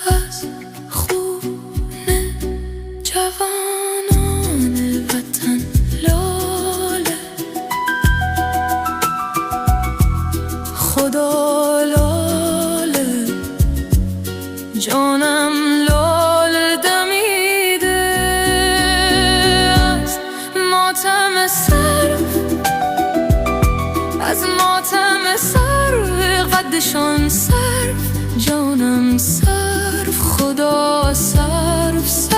از خون جوانان وطن لاله، خدا لاله، جانم لاله دمیده از ماتم سرو، از ماتم سرو، قدشان سرو، جانم سرو، خدا سرو.